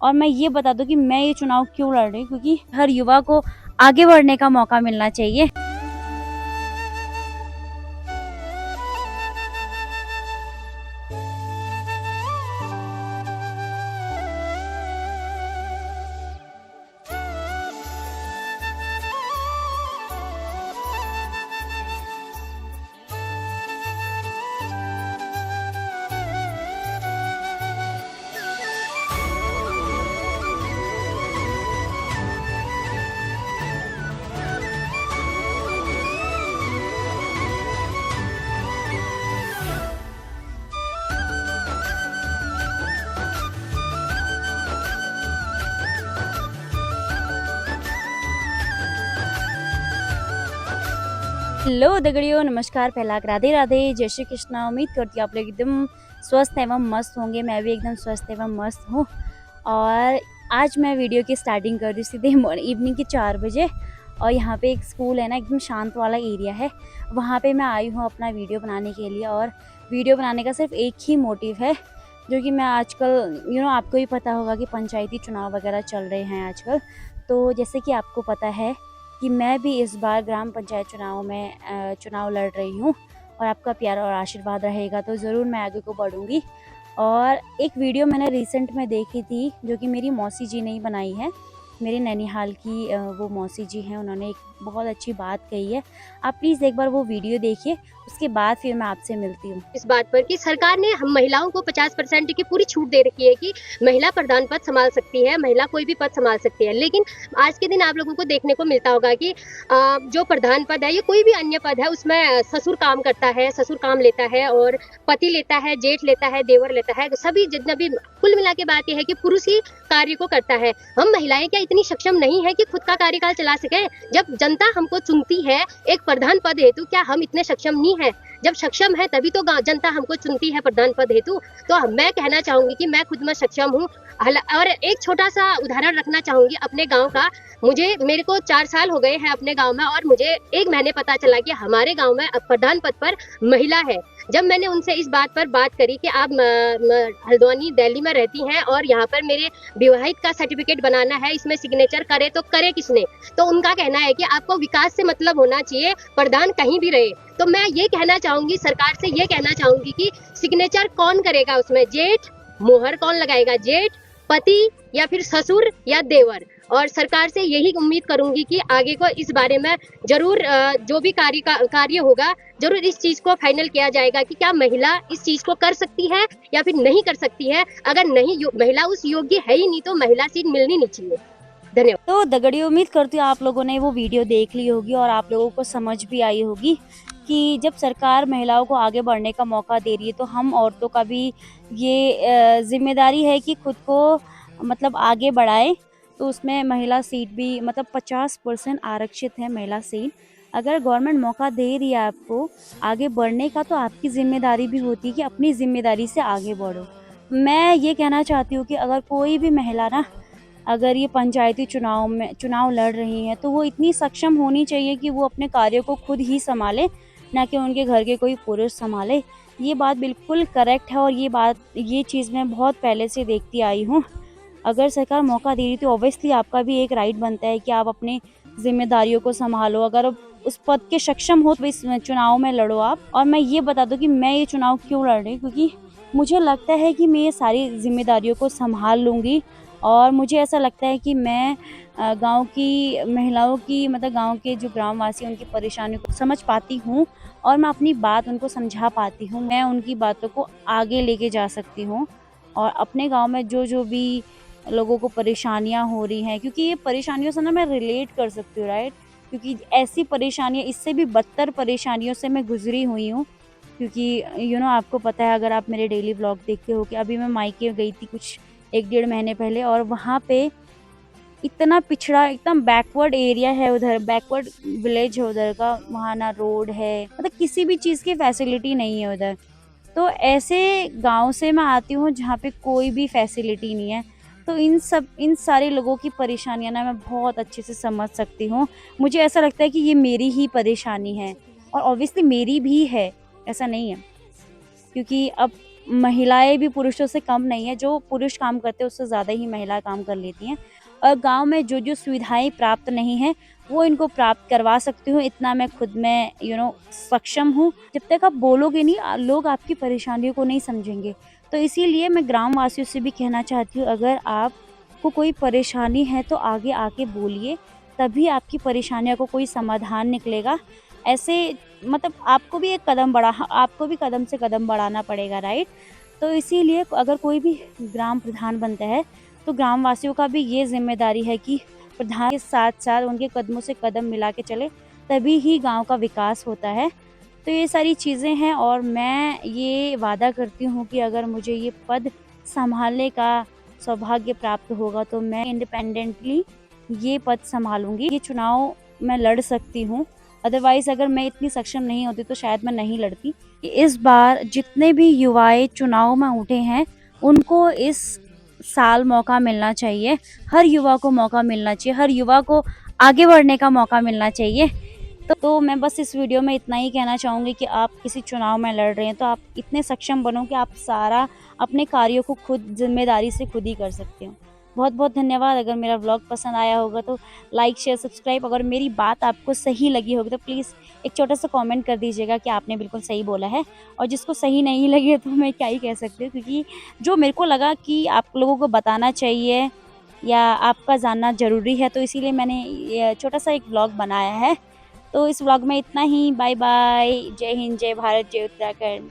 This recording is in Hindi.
और मैं ये बता दूं कि मैं ये चुनाव क्यों लड़ रही हूँ, क्योंकि हर युवा को आगे बढ़ने का मौका मिलना चाहिए। हेलो दगड़ियों, नमस्कार, पहला राधे राधे, जय श्री कृष्णा। उम्मीद करती हूँ आप लोग एकदम स्वस्थ एवं मस्त होंगे। मैं भी एकदम स्वस्थ एवं मस्त हूँ। और आज मैं वीडियो की स्टार्टिंग कर रही हूँ सीधे इवनिंग के 4 बजे। और यहाँ पे एक स्कूल है ना, एकदम शांत वाला एरिया है, वहाँ पे मैं आई हूँ अपना वीडियो बनाने के लिए। और वीडियो बनाने का सिर्फ एक ही मोटिव है, जो कि मैं आजकल आपको ही पता होगा कि पंचायती चुनाव वगैरह चल रहे हैं आजकल। तो जैसे कि आपको पता है कि मैं भी इस बार ग्राम पंचायत चुनाव में चुनाव लड़ रही हूँ, और आपका प्यार और आशीर्वाद रहेगा तो ज़रूर मैं आगे को बढ़ूँगी। और एक वीडियो मैंने रिसेंट में देखी थी, जो कि मेरी मौसी जी ने ही बनाई है। मेरे नैनीहाल की वो मौसी जी हैं, उन्होंने एक बहुत अच्छी बात कही है। आप प्लीज़ एक बार वो वीडियो देखिए, उसके बाद फिर मैं आपसे मिलती हूँ। इस बात पर कि सरकार ने हम महिलाओं को 50% की पूरी छूट दे रखी है कि महिला प्रधान पद संभाल सकती है, महिला कोई भी पद संभाल सकती है। लेकिन आज के दिन आप लोगों को देखने को मिलता होगा कि जो प्रधान पद है या कोई भी अन्य पद है, उसमें ससुर काम करता है, ससुर काम लेता है, और पति लेता है, जेठ लेता है, देवर लेता है, सभी जितना भी। कुल मिला के बात यह है कि पुरुष ही कार्य को करता है। हम महिलाएं क्या इतनी सक्षम नहीं है कि खुद का कार्यकाल चला सके? जब जनता हमको चुनती है एक प्रधान पद हेतु, क्या हम इतने सक्षम नहीं है? जब सक्षम है तभी तो जनता हमको चुनती है प्रधान पद हेतु। तो मैं कहना चाहूंगी कि मैं खुद में सक्षम हूँ। और एक छोटा सा उदाहरण रखना चाहूंगी अपने गांव का। मेरे को 4 साल हो गए हैं अपने गांव में, और मुझे एक महीने पता चला कि हमारे गांव में प्रधान पद पर महिला है। जब मैंने उनसे इस बात पर बात करी कि आप हल्द्वानी दिल्ली में रहती हैं और यहाँ पर मेरे विवाहित का सर्टिफिकेट बनाना है, इसमें सिग्नेचर करे तो करे किसने? तो उनका कहना है कि आपको विकास से मतलब होना चाहिए, प्रधान कहीं भी रहे। तो मैं ये कहना चाहूंगी, सरकार से ये कहना चाहूंगी कि सिग्नेचर कौन करेगा उसमें? जेठ, मोहर कौन लगाएगा? जेठ, पति, या फिर ससुर या देवर। और सरकार से यही उम्मीद करूंगी कि आगे को इस बारे में जरूर जो भी कार्य होगा, जरूर इस चीज को फाइनल किया जाएगा कि क्या महिला इस चीज को कर सकती है या फिर नहीं कर सकती है। अगर नहीं, महिला उस योग्य है ही नहीं, तो महिला सीट मिलनी नहीं चाहिए। धन्यवाद। तो दगड़ियों, उम्मीद करती हूँ आप लोगों ने वो वीडियो देख ली होगी और आप लोगों को समझ भी आई होगी कि जब सरकार महिलाओं को आगे बढ़ने का मौका दे रही है, तो हम औरतों का भी ये जिम्मेदारी है कि खुद को मतलब आगे बढ़ाए। तो उसमें महिला सीट भी मतलब 50% आरक्षित है महिला सीट। अगर गवर्नमेंट मौका दे रही है आपको आगे बढ़ने का, तो आपकी जिम्मेदारी भी होती है कि अपनी जिम्मेदारी से आगे बढ़ो। मैं ये कहना चाहती हूँ कि अगर कोई भी महिला ना, अगर ये पंचायती चुनाव लड़ रही हैं, तो वो इतनी सक्षम होनी चाहिए कि वो अपने कार्यों को खुद ही संभाले, ना कि उनके घर के कोई पुरुष संभाले। ये बात बिल्कुल करेक्ट है, और ये चीज़ मैं बहुत पहले से देखती आई हूँ। अगर सरकार मौका दे रही तो ऑब्वियसली आपका भी एक राइट बनता है कि आप अपनी जिम्मेदारियों को संभालो। अगर आप उस पद के सक्षम हो तो इस चुनाव में लड़ो आप। और मैं ये बता दूं कि मैं ये चुनाव क्यों लड़ रही हूँ, क्योंकि मुझे लगता है कि मैं ये सारी जिम्मेदारियों को संभाल लूँगी। और मुझे ऐसा लगता है कि मैं गांव की महिलाओं की मतलब गांव के जो ग्रामवासी हैं, उनकी परेशानियों को समझ पाती हूँ, और मैं अपनी बात उनको समझा पाती हूँ। मैं उनकी बातों को आगे लेके जा सकती हूँ, और अपने गांव में जो जो भी लोगों को परेशानियां हो रही हैं, क्योंकि ये परेशानियों से ना मैं रिलेट कर सकती हूँ, राइट? क्योंकि ऐसी परेशानियां, इससे भी बदतर परेशानियों से मैं गुजरी हुई हूँ। क्योंकि आपको पता है, अगर आप मेरे डेली व्लॉग देखते हो, कि अभी मैं मायके गई थी कुछ 1 डेढ़ महीने पहले, और वहाँ पे इतना पिछड़ा, एकदम बैकवर्ड एरिया है उधर, बैकवर्ड विलेज है उधर का। वहाँ ना रोड है, मतलब किसी भी चीज़ की फैसिलिटी नहीं है उधर। तो ऐसे गांव से मैं आती हूँ जहाँ पे कोई भी फैसिलिटी नहीं है। तो इन सारे लोगों की परेशानियाँ ना मैं बहुत अच्छे से समझ सकती हूँ। मुझे ऐसा लगता है कि ये मेरी ही परेशानी है, और ऑब्वियसली मेरी भी है, ऐसा नहीं है। क्योंकि अब महिलाएँ भी पुरुषों से कम नहीं है, जो पुरुष काम करते हैं उससे ज़्यादा ही महिलाएँ काम कर लेती हैं। और गाँव में जो-जो सुविधाएँ प्राप्त नहीं हैं, वो इनको प्राप्त करवा सकती हूँ, इतना मैं खुद में सक्षम हूँ। जब तक आप बोलोगे नहीं लोग आपकी परेशानियों को नहीं समझेंगे। तो इसीलिए मैं ग्रामवासियों से भी कहना चाहती हूँ, अगर आपको कोई परेशानी है तो आगे आके बोलिए, तभी आपकी परेशानियों को कोई समाधान निकलेगा। ऐसे आपको भी कदम से कदम बढ़ाना पड़ेगा, राइट? तो इसीलिए अगर कोई भी ग्राम प्रधान बनता है, तो ग्रामवासियों का भी ये ज़िम्मेदारी है कि प्रधान के साथ-साथ उनके कदमों से कदम मिला के चले, तभी ही गाँव का विकास होता है। तो ये सारी चीज़ें हैं और मैं ये वादा करती हूँ कि अगर मुझे ये पद सँभालने का सौभाग्य प्राप्त होगा, तो मैं इंडिपेंडेंटली ये पद सँभालूँगी। ये चुनाव मैं लड़ सकती हूँ, अदरवाइज़ अगर मैं इतनी सक्षम नहीं होती तो शायद मैं नहीं लड़ती। इस बार जितने भी युवाएँ चुनाव में उठे हैं, उनको इस साल मौका मिलना चाहिए। हर युवा को मौका मिलना चाहिए, हर युवा को आगे बढ़ने का मौका मिलना चाहिए। तो मैं बस इस वीडियो में इतना ही कहना चाहूँगी कि आप किसी चुनाव में लड़ रहे हैं, तो आप इतने सक्षम बनो कि आप सारा अपने कार्यों को खुद ज़िम्मेदारी से खुद ही कर सकते हो। बहुत-बहुत धन्यवाद। अगर मेरा व्लॉग पसंद आया होगा तो लाइक, शेयर, सब्सक्राइब। अगर मेरी बात आपको सही लगी होगी तो प्लीज़ एक छोटा-सा कमेंट कर दीजिएगा कि आपने बिल्कुल सही बोला है। और जिसको सही नहीं लगे तो मैं क्या ही कह सकती हूँ, क्योंकि जो मेरे को लगा कि आप लोगों को बताना चाहिए या आपका जानना ज़रूरी है, तो इसीलिए मैंने ये छोटा-सा एक व्लॉग बनाया है। तो इस व्लॉग में इतना ही। Bye bye. जय हिंद, जय भारत, जय उत्तराखंड।